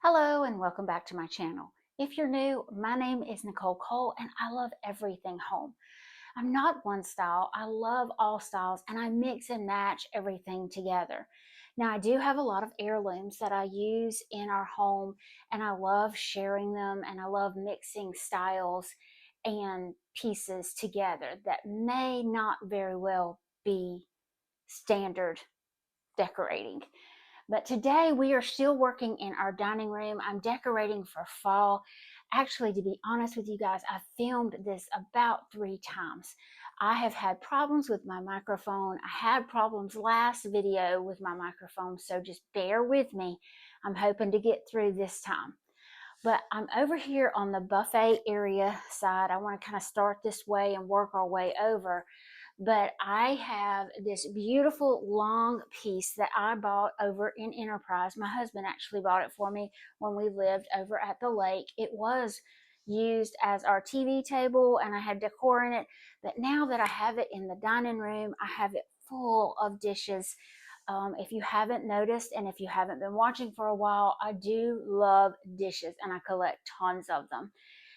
Hello and welcome back to my channel. If you're new, my name is Nicole Cole and I love everything home. I'm not one style, I love all styles and I mix and match everything together. Now I do have a lot of heirlooms that I use in our home and I love sharing them and I love mixing styles and pieces together that may not very well be standard decorating. But today we are still working in our dining room. I'm decorating for fall. Actually, to be honest with you guys, I filmed this about 3 times. I have had problems with my microphone. I had problems last video with my microphone, so just bear with me. I'm hoping to get through this time. But I'm over here on the buffet area side. I want to kind of start this way and work our way over. But I have this beautiful long piece that I bought over in Enterprise. My husband actually bought it for me when we lived over at the lake. It was used as our TV table and I had decor in it. But now that I have it in the dining room, I have it full of dishes. If you haven't noticed and if you haven't been watching for a while, I do love dishes and I collect tons of them.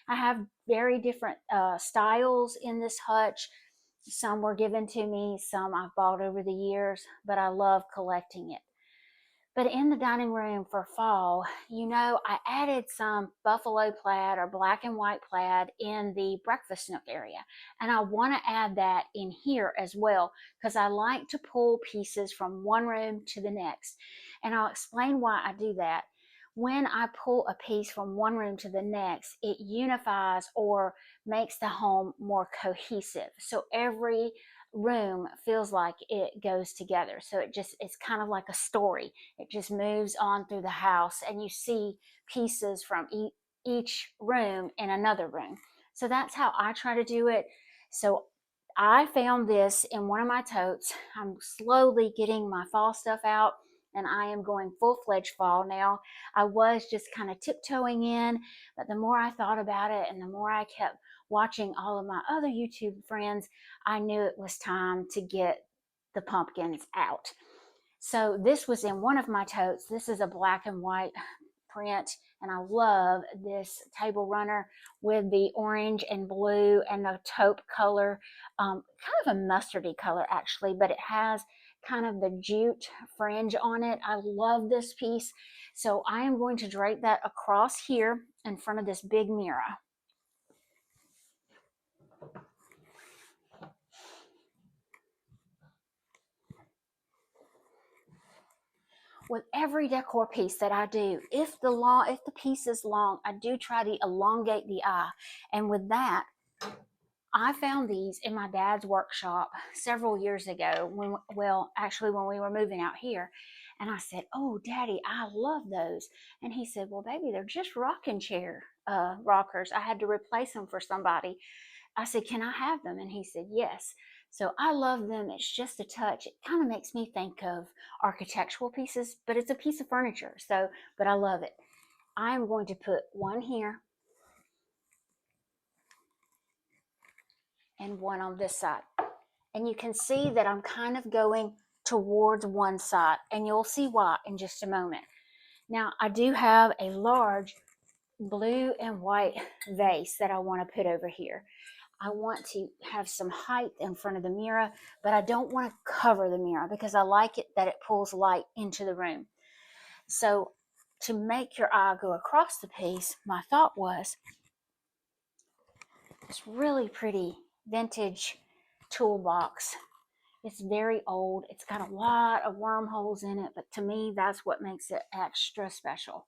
I have very different styles in this hutch. Some were given to me, some I've bought over the years, but I love collecting it. But in the dining room for fall, I added some buffalo plaid or black and white plaid in the breakfast nook area. And I want to add that in here as well because I like to pull pieces from one room to the next. And I'll explain why I do that. When I pull a piece from one room to the next, it unifies or makes the home more cohesive. So every room feels like it goes together. So it's kind of like a story. It just moves on through the house and you see pieces from each room in another room. So that's how I try to do it. So I found this in one of my totes. I'm slowly getting my fall stuff out and I am going full-fledged fall now. I was just kind of tiptoeing in, but the more I thought about it and the more I kept watching all of my other YouTube friends, I knew it was time to get the pumpkins out. So this was in one of my totes. This is a black and white print and I love this table runner with the orange and blue and the taupe color, kind of a mustardy color actually, but it has kind of the jute fringe on it. I love this piece. So I am going to drape that across here in front of this big mirror. With every decor piece that I do, if the piece is long, I do try to elongate the eye. And with that, I found these in my dad's workshop several years ago when we were moving out here. And I said, "Oh, Daddy, I love those." And he said, "Well, baby, they're just rocking chair rockers. I had to replace them for somebody." I said, "Can I have them?" And he said, "Yes." So I love them. It's just a touch. It kind of makes me think of architectural pieces, but it's a piece of furniture. But I love it. I'm going to put one here and one on this side. And you can see that I'm kind of going towards one side, and you'll see why in just a moment. Now, I do have a large blue and white vase that I want to put over here. I want to have some height in front of the mirror, but I don't want to cover the mirror because I like it that it pulls light into the room. So to make your eye go across the piece, my thought was this really pretty vintage toolbox. It's very old. It's got a lot of wormholes in it, but to me, that's what makes it extra special.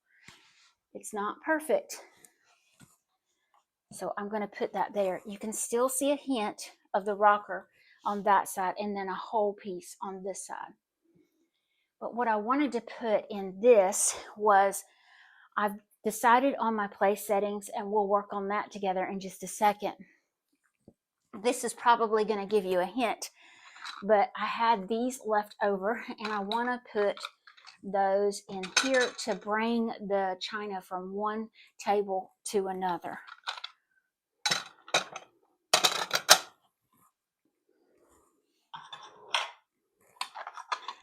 It's not perfect. So I'm going to put that there. You can still see a hint of the rocker on that side and then a whole piece on this side. But what I wanted to put in this was I've decided on my place settings and we'll work on that together in just a second. This is probably going to give you a hint, but I had these left over and I want to put those in here to bring the china from one table to another.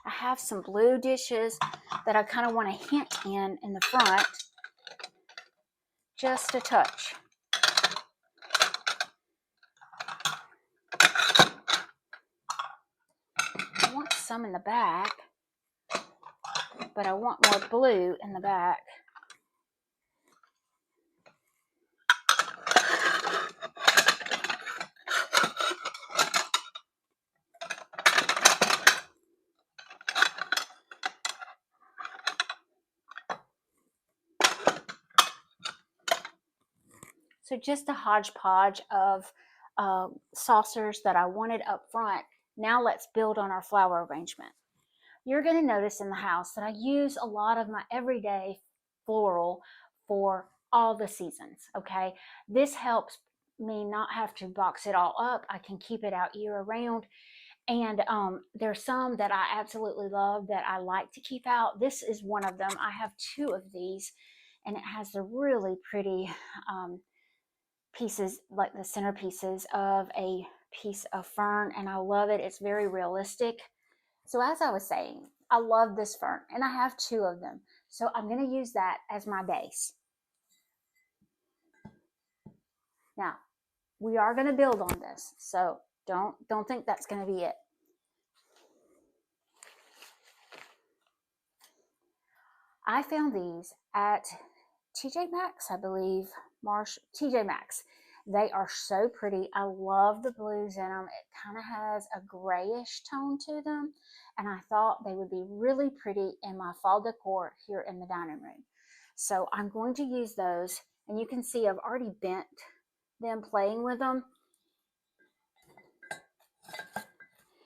I have some blue dishes that I kind of want to hint in the front. just a touch. I want some in the back, but I want more blue in the back. So just a hodgepodge of saucers that I wanted up front. Now let's build on our flower arrangement. You're going to notice in the house that I use a lot of my everyday floral for all the seasons, okay? This helps me not have to box it all up. I can keep it out year round. And there's some that I absolutely love that I like to keep out. This is one of them. I have two of these, and it has the really pretty pieces, like the centerpieces of a piece of fern, and I love it. It's very realistic. So as I was saying, I love this fern, and I have two of them. So I'm going to use that as my base. Now, we are going to build on this, so don't think that's going to be it. I found these at TJ Maxx, I believe, TJ Maxx. They are so pretty. I love the blues in them. It kind of has a grayish tone to them, and I thought they would be really pretty in my fall decor here in the dining room. So I'm going to use those, and you can see I've already bent them playing with them.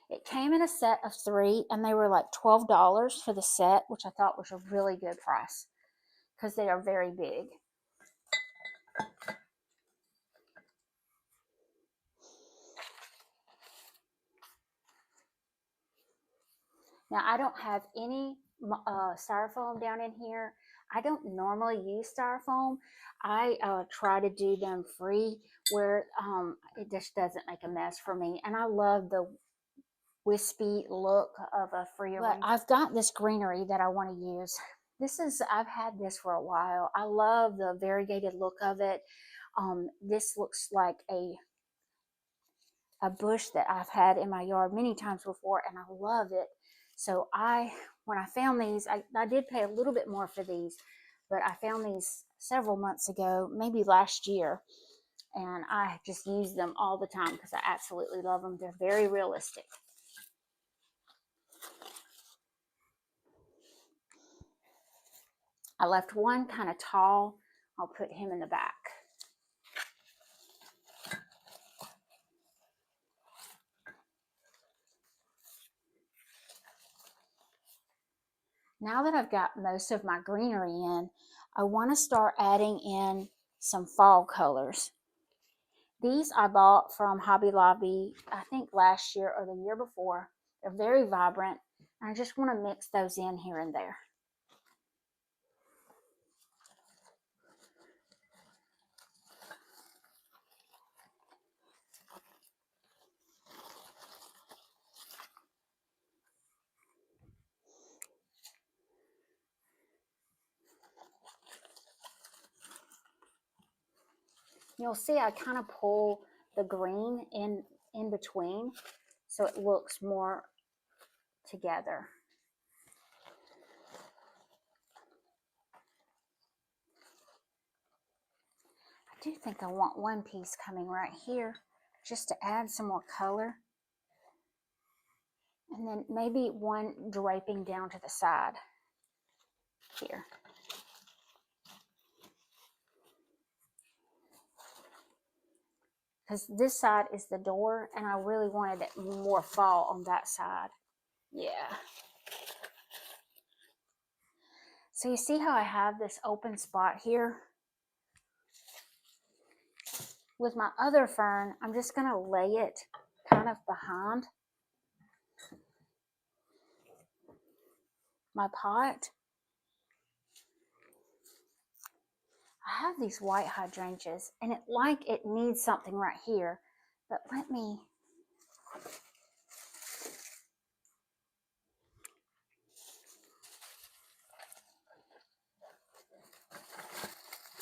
It came in a set of 3, and they were like $12 for the set, which I thought was a really good price because they are very big. Now, I don't have any styrofoam down in here. I don't normally use styrofoam. I try to do them free where it just doesn't make a mess for me. And I love the wispy look of a free arrangement. But I've got this greenery that I want to use. I've had this for a while. I love the variegated look of it. This looks like a bush that I've had in my yard many times before, and I love it. So when I found these, I did pay a little bit more for these, but I found these several months ago, maybe last year, and I just use them all the time because I absolutely love them. They're very realistic. I left one kind of tall. I'll put him in the back. Now that I've got most of my greenery in, I want to start adding in some fall colors. These I bought from Hobby Lobby, I think last year or the year before. They're very vibrant, and I just want to mix those in here and there. You'll see I kind of pull the green in between so it looks more together. I do think I want one piece coming right here just to add some more color. And then maybe one draping down to the side here. Because this side is the door, and I really wanted it more fall on that side. Yeah. So you see how I have this open spot here? With my other fern, I'm just going to lay it kind of behind my pot. I have these white hydrangeas, and it needs something right here. But let me...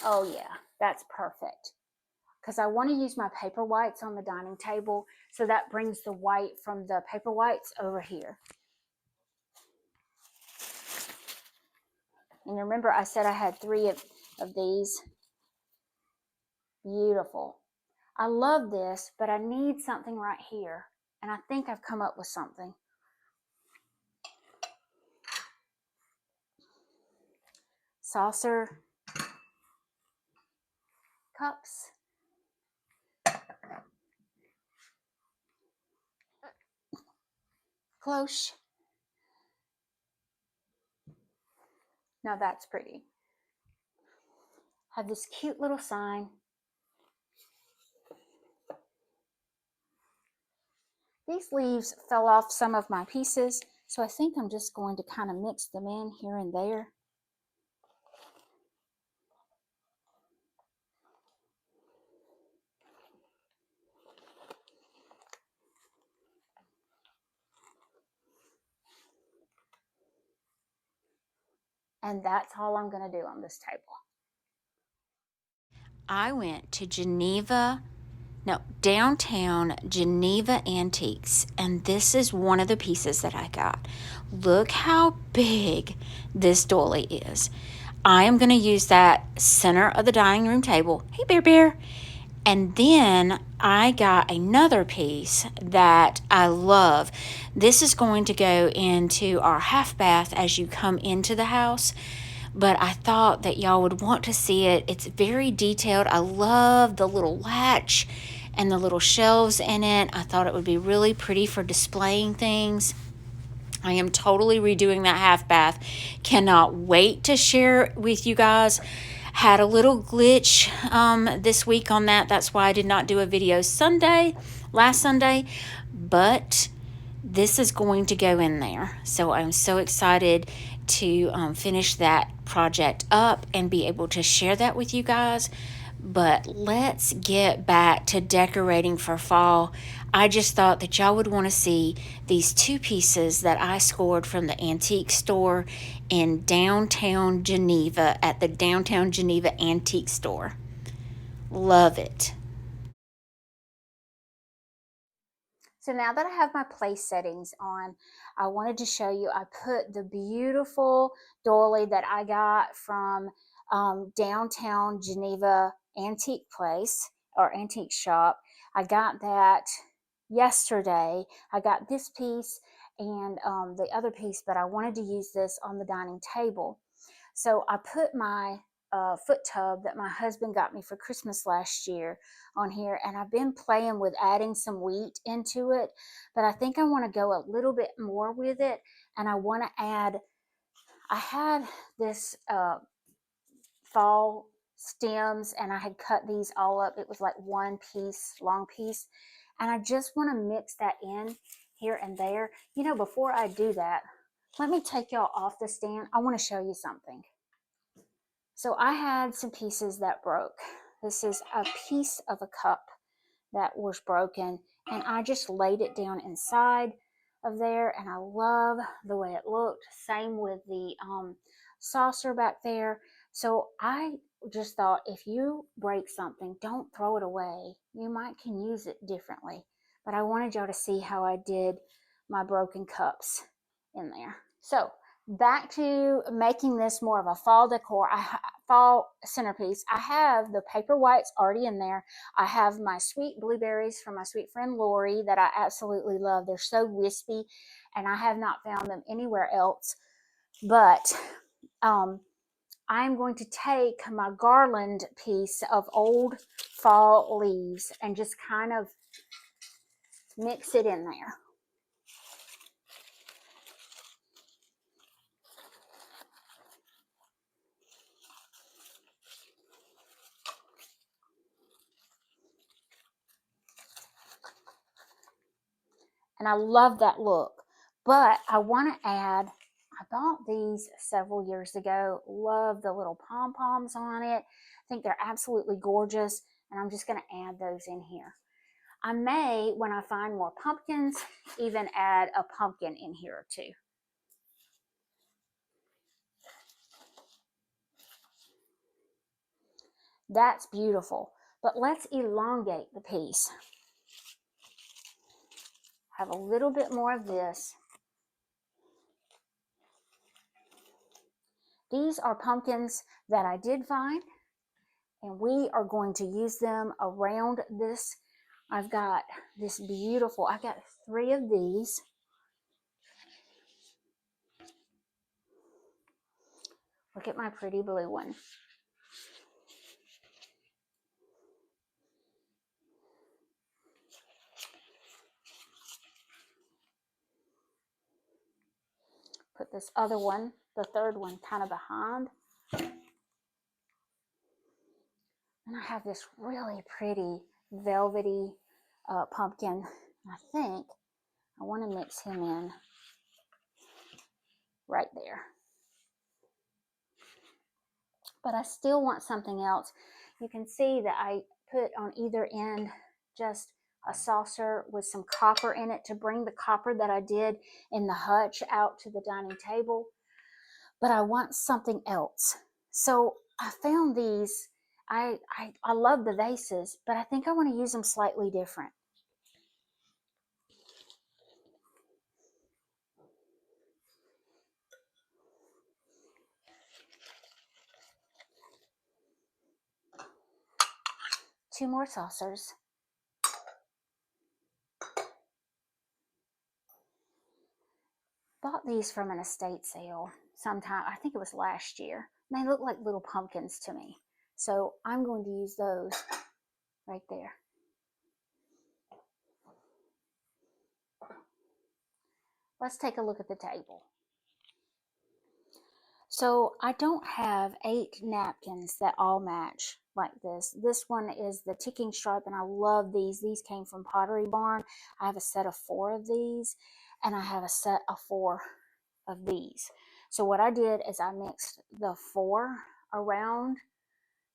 Oh yeah, that's perfect. Because I want to use my paper whites on the dining table, so that brings the white from the paper whites over here. And remember, I said I had 3 of these. Beautiful. I love this, but I need something right here. And I think I've come up with something. Saucer cups. Cloche. Now that's pretty. Have this cute little sign. These leaves fell off some of my pieces, so I think I'm just going to kind of mix them in here and there. And that's all I'm going to do on this table. I went to downtown Geneva Antiques, and this is one of the pieces that I got. Look how big this doily is. I am going to use that center of the dining room table. Hey, Bear Bear. And then I got another piece that I love. This is going to go into our half bath as you come into the house. But I thought that y'all would want to see it. It's very detailed. I love the little latch and the little shelves in it. I thought it would be really pretty for displaying things. I am totally redoing that half bath. Cannot wait to share with you guys. Had a little glitch this week on that. That's why I did not do a video last Sunday. But this is going to go in there. So I'm so excited to finish that project up and be able to share that with you guys. But let's get back to decorating for fall. I just thought that y'all would want to see these 2 pieces that I scored from the antique store in downtown Geneva at the Downtown Geneva Antique Store. Love it. So now that I have my place settings on, I wanted to show you, I put the beautiful doily that I got from downtown Geneva Antique Place or Antique Shop. I got that yesterday. I got this piece and the other piece, but I wanted to use this on the dining table. So I put my foot tub that my husband got me for Christmas last year on here, and I've been playing with adding some wheat into it, but I think I want to go a little bit more with it, and I want to add, I had this fall stems and I had cut these all up. It was like one piece, long piece, and I just want to mix that in here and there. You know, before I do that, let me take y'all off the stand. I want to show you something. So I had some pieces that broke. This is a piece of a cup that was broken, and I just laid it down inside of there, and I love the way it looked. Same with the saucer back there. So I just thought, if you break something, don't throw it away. You might can use it differently. But I wanted y'all to see how I did my broken cups in there. So back to making this more of a fall decor, fall centerpiece. I have the paper whites already in there. I have my sweet blueberries from my sweet friend Lori that I absolutely love. They're so wispy, and I have not found them anywhere else. But I'm going to take my garland piece of old fall leaves and just kind of mix it in there. And I love that look. But I want to add, I bought these several years ago. Love the little pom-poms on it. I think they're absolutely gorgeous. And I'm just going to add those in here. I may, when I find more pumpkins, even add a pumpkin in here or two. That's beautiful. But let's elongate the piece. Have a little bit more of this. These are pumpkins that I did find, and we are going to use them around this. I've got this beautiful, I got 3 of these. Look at my pretty blue one. Put this other one, the third one, kind of behind. And I have this really pretty velvety pumpkin. I think I want to mix him in right there. But I still want something else. You can see that I put on either end just a saucer with some copper in it to bring the copper that I did in the hutch out to the dining table. But I want something else. So I found these. I love the vases, but I think I want to use them slightly different. Two more saucers. Bought these from an estate sale sometime, I think it was last year. They look like little pumpkins to me. So I'm going to use those right there. Let's take a look at the table. So I don't have 8 napkins that all match like this. This one is the ticking stripe, and I love these. These came from Pottery Barn. I have a set of 4 of these, and I have a set of 4 of these. So what I did is I mixed the 4 around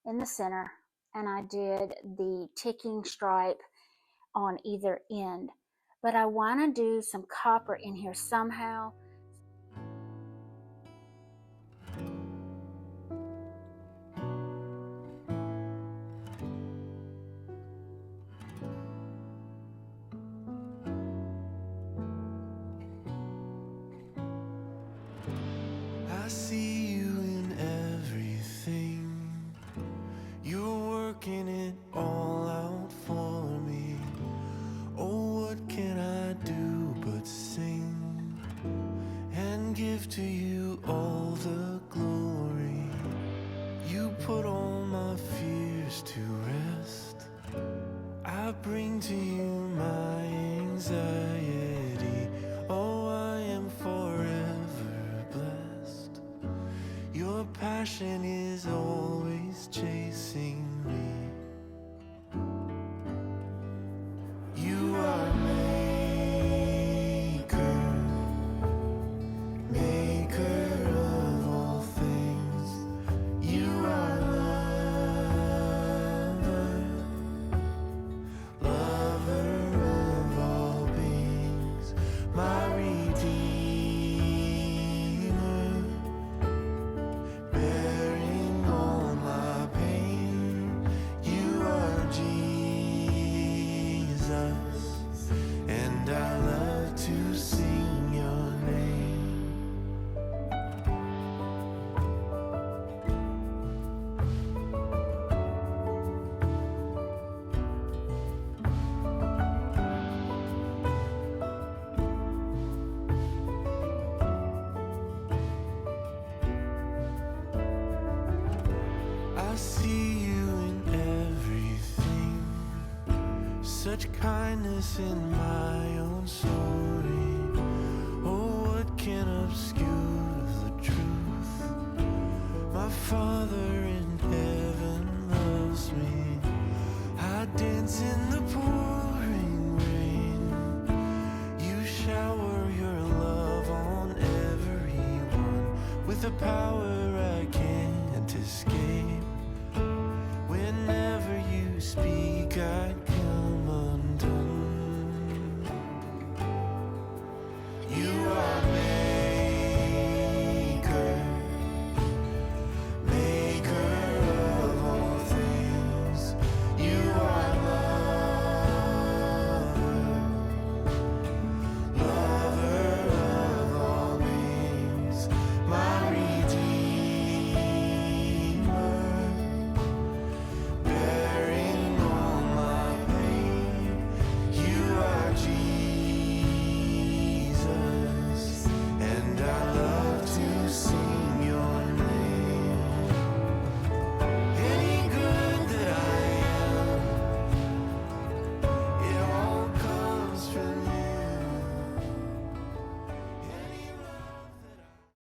in the center, and I did the ticking stripe on either end. But I want to do some copper in here somehow. I see you in everything. You're working it all out for me. Oh, what can I do but sing and give to you all the glory? You put all my fears to rest. I bring to you my anxiety. Oh, I am forever blessed. Your passion is always chasing me. You are maker of all things. You are lover of all beings. My Redeemer, bearing all my pain. You are Jesus, and I love to sing your name. I see you in everything, such kindness in my own story.